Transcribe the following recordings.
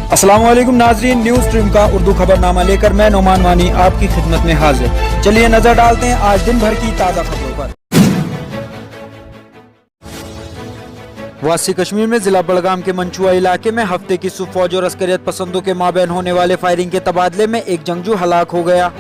अस्सलाम वालेकुम नाजरीन, न्यूज स्ट्रीम का उर्दू खबरनामा लेकर मैं नोमान वानी आपकी खिदमत में हाजिर। चलिए नजर डालते हैं आज दिन भर की ताज़ा खबरों पर। वासी कश्मीर में जिला बड़गाम के मंचुआ इलाके में हफ्ते की सुबह फौज और अस्करियत पसंदों के माबैन होने वाले फायरिंग के तबादले में एक जंगजू हलाक हो गया।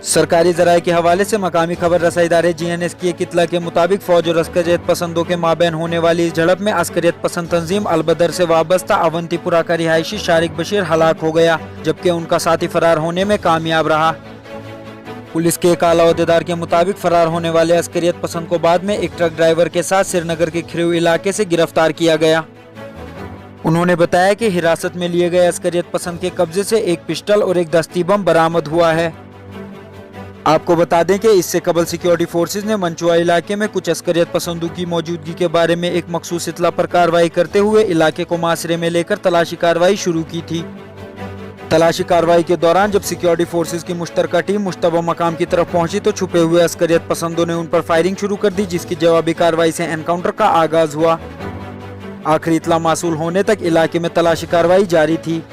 सरकारी जराये के हवाले से मकामी खबर रसाई इदारे GNS की एक इत्तला के मुताबिक फौज और अस्करियत पसंदों के माबैन होने वाली इस झड़प में अस्करियत पसंद तंजीम अलबदर से वाबस्ता अवंतीपुरा का रिहायशी शारिक बशीर हलाक हो गया, जबकि उनका साथी फरार होने में कामयाब रहा। पुलिस के एक आला ओहदेदार के मुताबिक फरार होने वाले अस्करियत पसंद को बाद में एक ट्रक ड्राइवर के साथ श्रीनगर के खिरऊ इलाके से गिरफ्तार किया गया। उन्होंने बताया कि हिरासत में लिए गए अस्करियत पसंद के कब्जे से एक पिस्टल और एक दस्ती बम बरामद हुआ है। आपको बता दें कि इससे कबल सिक्योरिटी फोर्सेज ने मंचुआ इलाके में कुछ अस्करियत पसंदों की मौजूदगी के बारे में एक मखसूस इत्तला पर कार्रवाई करते हुए इलाके को मुहासरे में लेकर तलाशी कार्रवाई शुरू की थी। तलाशी कार्रवाई के दौरान जब सिक्योरिटी फोर्सेज की मुश्तरका टीम मुश्तबा मकाम की तरफ पहुंची तो छुपे हुए अस्करियत पसंदों ने उन पर फायरिंग शुरू कर दी, जिसकी जवाबी कार्रवाई से एनकाउंटर का आगाज हुआ। आखिरी इत्तला मासूल होने तक इलाके में तलाशी कार्रवाई जारी थी।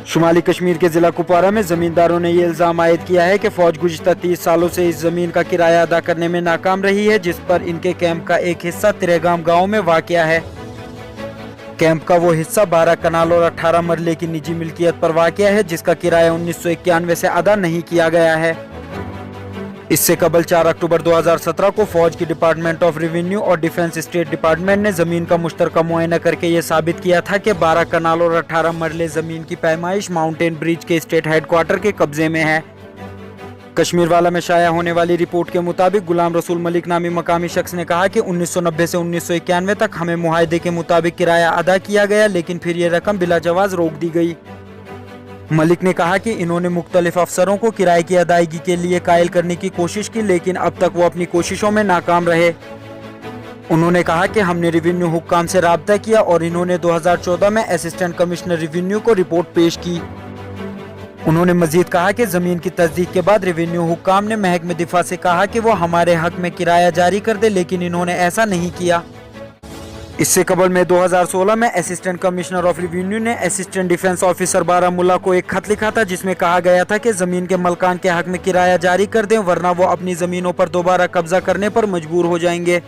शुमाली कश्मीर के जिला कुपवारा में जमींदारों ने ये इल्जाम आयद किया है कि फौज गुज़िश्ता 30 सालों से इस जमीन का किराया अदा करने में नाकाम रही है, जिस पर इनके कैंप का एक हिस्सा तिरेगाम गांव में वाक़या है। कैंप का वो हिस्सा 12 कनाल और 18 मरले की निजी मिल्कियत पर वाक़या है, जिसका किराया 1991 से अदा नहीं किया गया है। इससे कबल 4 अक्टूबर 2017 को फौज की डिपार्टमेंट ऑफ रेवेन्यू और डिफेंस स्टेट डिपार्टमेंट ने जमीन का मुश्तरका मुआयना करके ये साबित किया था कि 12 कनाल और 18 मरले जमीन की पैमाइश माउंटेन ब्रिज के स्टेट हेडक्वार्टर के कब्जे में है। कश्मीर वाला में शाया होने वाली रिपोर्ट के मुताबिक गुलाम रसूल मलिक नामी मकामी शख्स ने कहा कि 1990 से 1991 तक हमें मुआहदे के मुताबिक किराया अदा किया गया, लेकिन फिर ये रकम बिला जवाज रोक दी गई। मलिक ने कहा कि इन्होंने मुख्तलिफ अफसरों को किराए की अदायगी के लिए कायल करने की कोशिश की, लेकिन अब तक वो अपनी कोशिशों में नाकाम रहे। उन्होंने कहा कि हमने रेवेन्यू हुक्काम से राब्ता किया और इन्होंने 2014 में असिस्टेंट कमिश्नर रेवेन्यू को रिपोर्ट पेश की। उन्होंने मजीद कहा कि जमीन की तस्दीक के बाद रेवेन्यू हुक्काम ने महकमे दिफा से कहा कि वो हमारे हक में किराया जारी कर दे, लेकिन इन्होंने ऐसा नहीं किया। इससे कबल में 2016 में असिस्टेंट कमिश्नर ऑफ रेवेन्यू ने असिस्टेंट डिफेंस ऑफिसर बारामुल्ला को एक खत लिखा था, जिसमें कहा गया था कि जमीन के मलकान के हक में किराया जारी कर दें, वरना वो अपनी जमीनों पर दोबारा कब्जा करने पर मजबूर हो जाएंगे।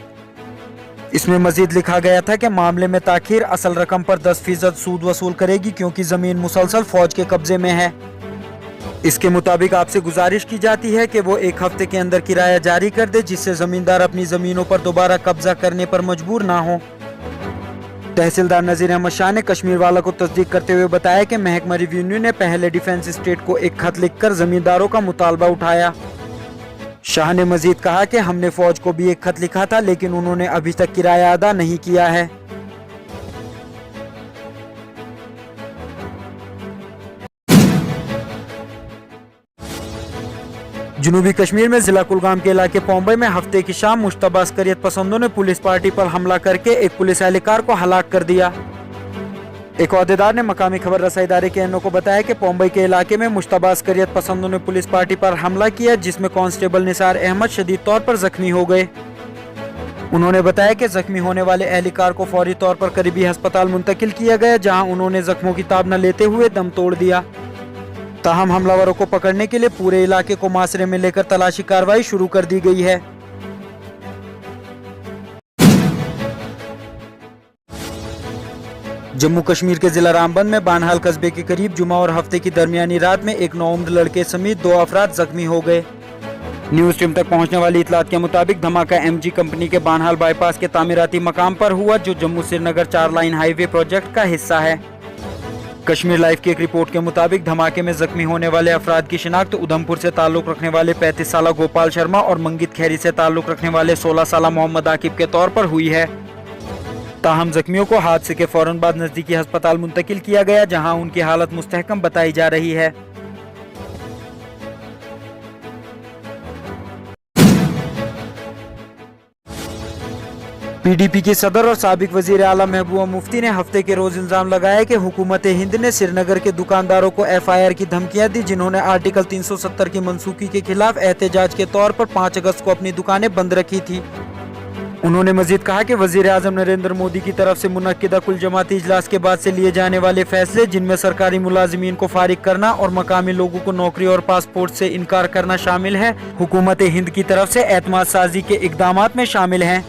इसमें मजीद लिखा गया था कि मामले में ताखीर असल रकम पर 10% सूद वसूल करेगी, क्योंकि जमीन मुसलसल फौज के कब्जे में है। इसके मुताबिक आपसे गुजारिश की जाती है कि वो 1 हफ्ते के अंदर किराया जारी कर दे, जिससे जमींदार अपनी जमीनों पर दोबारा कब्जा करने पर मजबूर ना हो। तहसीलदार नजीर अहमद शाह ने कश्मीर वाला को तस्दीक करते हुए बताया कि महकमा रेवेन्यू ने पहले डिफेंस स्टेट को एक खत लिखकर जमींदारों का मुतालबा उठाया। शाह ने मजीद कहा कि हमने फौज को भी एक खत लिखा था, लेकिन उन्होंने अभी तक किराया अदा नहीं किया है। जनूबी कश्मीर में जिला कुलगाम के इलाके पोम्बई में हफ्ते की शाम मुश्तबा अस्करियत पसंदों ने पुलिस पार्टी पर हमला करके एक पुलिस एहलकार को हलाक कर दिया। एक ओहदेदार ने मकामी खबर रसाई इदारे के एनओ को बताया कि पोम्बई के इलाके में मुश्तबा अस्करियत पसंदों ने पुलिस पार्टी पर हमला किया, जिसमें कांस्टेबल निसार अहमद शदीद तौर पर जख्मी हो गए। उन्होंने बताया कि जख्मी होने वाले एहलकार को फौरी तौर पर करीबी अस्पताल मुंतकिल किया गया, जहाँ उन्होंने जख्मों की ताब न लेते हुए दम तोड़ दिया। ताहम हमलावरों को पकड़ने के लिए पूरे इलाके को मुहासरे में लेकर तलाशी कार्रवाई शुरू कर दी गई है। जम्मू कश्मीर के जिला रामबन में बानहाल कस्बे के करीब जुमा और हफ्ते की दरमियानी रात में एक नौउम्र लड़के समेत 2 अफराद जख्मी हो गए। न्यूज टीम तक पहुंचने वाली इतलात के मुताबिक धमाका MG कंपनी के बानहाल बाईपास के तामीराती मकाम पर हुआ, जो Jammu Srinagar 4 lane highway project का हिस्सा है। कश्मीर लाइव की एक रिपोर्ट के मुताबिक धमाके में जख्मी होने वाले अफराद की शिनाख्त उधमपुर से ताल्लुक रखने वाले 35 साला गोपाल शर्मा और मंगित खैरी से ताल्लुक रखने वाले 16 साला मोहम्मद आकिब के तौर पर हुई है। ताहम जख्मियों को हादसे के फौरन बाद नजदीकी अस्पताल मुंतकिल किया गया, जहां उनकी हालत मुस्तहकम बताई जा रही है। पीडीपी के सदर और साबिक वजीर आला महबूबा मुफ्ती ने हफ्ते के रोज इल्जाम लगाया कि हुकूमत हिंद ने श्रीनगर के दुकानदारों को एफआईआर की धमकियां दी, जिन्होंने आर्टिकल 370 की मनसूखी के खिलाफ एहतजाज के तौर पर 5 अगस्त को अपनी दुकानें बंद रखी थी। उन्होंने मजीद कहा कि वजीर आजम नरेंद्र मोदी की तरफ से मुनक्किदा कुल जमाती इजलास के बाद से लिए जाने वाले फैसले, जिनमें सरकारी मुलाजिमीन को फारिग करना और मकामी लोगों को नौकरी और पासपोर्ट से इनकार करना शामिल है, हुकूमत हिंद की तरफ से एतमाद साजी के इकदामात में शामिल हैं।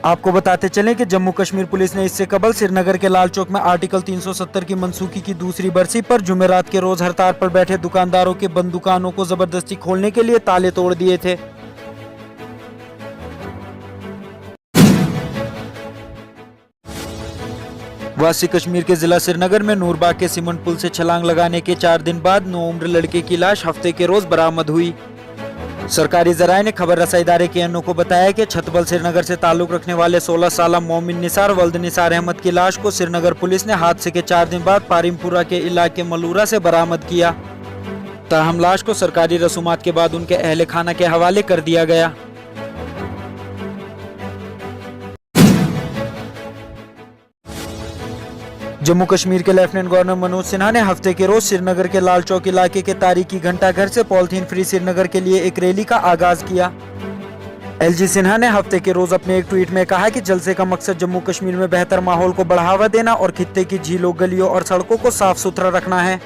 आपको बताते चलें कि जम्मू कश्मीर पुलिस ने इससे कबल श्रीनगर के लाल चौक में आर्टिकल 370 की मनसूखी की दूसरी बरसी पर जुमेरात के रोज हड़ताल पर बैठे दुकानदारों के बंद दुकानों को जबरदस्ती खोलने के लिए ताले तोड़ दिए थे। वासी कश्मीर के जिला श्रीनगर में नूरबाग के सीमेंट पुल से छलांग लगाने के 4 दिन बाद 9 उम्र लड़के की लाश हफ्ते के रोज बरामद हुई। सरकारी जराये ने खबर रसाई इदारे KNO को बताया कि छतबल श्रीनगर से ताल्लुक रखने वाले 16 साल मोमिन निसार वल्द निसार अहमद की लाश को श्रीनगर पुलिस ने हादसे के 4 दिन बाद पारिमपुरा के इलाके मलूरा से बरामद किया। ताहम लाश को सरकारी रसूमात के बाद उनके अहले खाना के हवाले कर दिया गया। जम्मू कश्मीर के लेफ्टिनेंट गवर्नर मनोज सिन्हा ने हफ्ते के रोज श्रीनगर के लाल चौक इलाके के तारीखी घंटा घर से पॉलिथीन फ्री श्रीनगर के लिए एक रैली का आगाज किया। LG सिन्हा ने हफ्ते के रोज अपने एक ट्वीट में कहा कि जलसे का मकसद जम्मू कश्मीर में बेहतर माहौल को बढ़ावा देना और खित्ते की झीलों, गलियों और सड़कों को साफ सुथरा रखना है।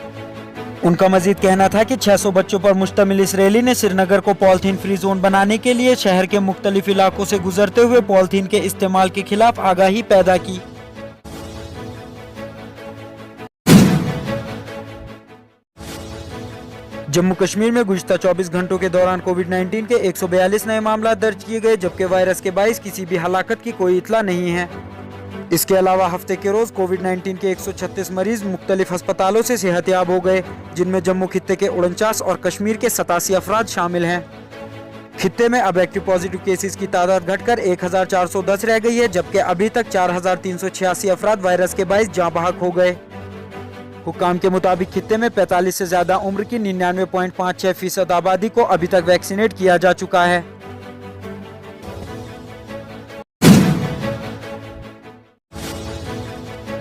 उनका मजीद कहना था कि 600 बच्चों पर मुश्तमिल इस रैली ने श्रीनगर को पॉलिथीन फ्री जोन बनाने के लिए शहर के मुख्तलिफ इलाकों से गुजरते हुए पॉलिथीन के इस्तेमाल के खिलाफ आगाही पैदा की। जम्मू कश्मीर में गुज़िश्ता 24 घंटों के दौरान कोविड-19 के 142 नए मामला दर्ज किए गए, जबकि वायरस के 22 किसी भी हलाकत की कोई इतला नहीं है। इसके अलावा हफ्ते के रोज कोविड-19 के 136 मरीज मुख्तलिफ अस्पतालों से सेहतयाब हो गए, जिनमें जम्मू खित्ते के 49 और कश्मीर के 87 अफराद शामिल हैं। खित्ते में अब एक्टिव पॉजिटिव केसेस की तादाद घटकर 1410 रह गई है, जबकि अभी तक 4386 अफराद वायरस के 22 जाँ बहक हो गए। हुक्काम के मुताबिक खित्ते में 45 से ज्यादा उम्र की 99.56% आबादी को अभी तक वैक्सीनेट किया जा चुका है।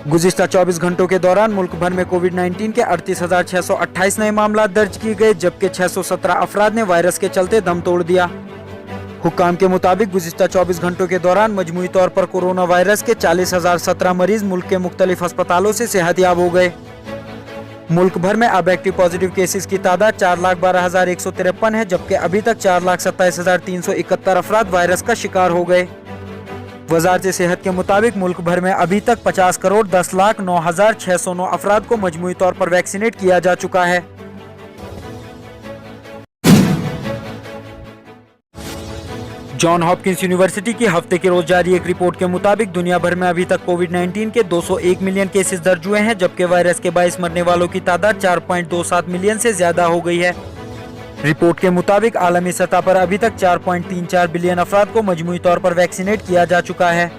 गुज़िश्ता 24 घंटों के दौरान मुल्क भर में कोविड-19 के 38,628 नए मामला दर्ज किए गए, जबकि 617 अफराद ने वायरस के चलते दम तोड़ दिया। हुक्काम के मुताबिक गुज़िश्ता 24 घंटों के दौरान मजमूई तौर पर कोरोना वायरस के 40,017 मरीज मुल्क के मुख्तलिफ अस्पतालों से सेहतयाब हो गए। मुल्क भर में अब एक्टिव पॉजिटिव केसेस की तादाद 4,12,153 है, जबकि अभी तक 4,27,371 अफराद वायरस का शिकार हो गए। वजारत सेहत के मुताबिक मुल्क भर में अभी तक 50,10,09,609 अफराद को मजमूई तौर पर वैक्सीनेट किया जा चुका है। जॉन हॉपकिंस यूनिवर्सिटी की हफ्ते के रोज जारी एक रिपोर्ट के मुताबिक दुनिया भर में अभी तक कोविड-19 के 201 मिलियन केसेस दर्ज हुए हैं, जबकि वायरस के 22 मरने वालों की तादाद 4.27 मिलियन से ज्यादा हो गई है। रिपोर्ट के मुताबिक आलमी सतह पर अभी तक 4.34 बिलियन अफराद को मजमूई तौर पर वैक्सीनेट किया जा चुका है।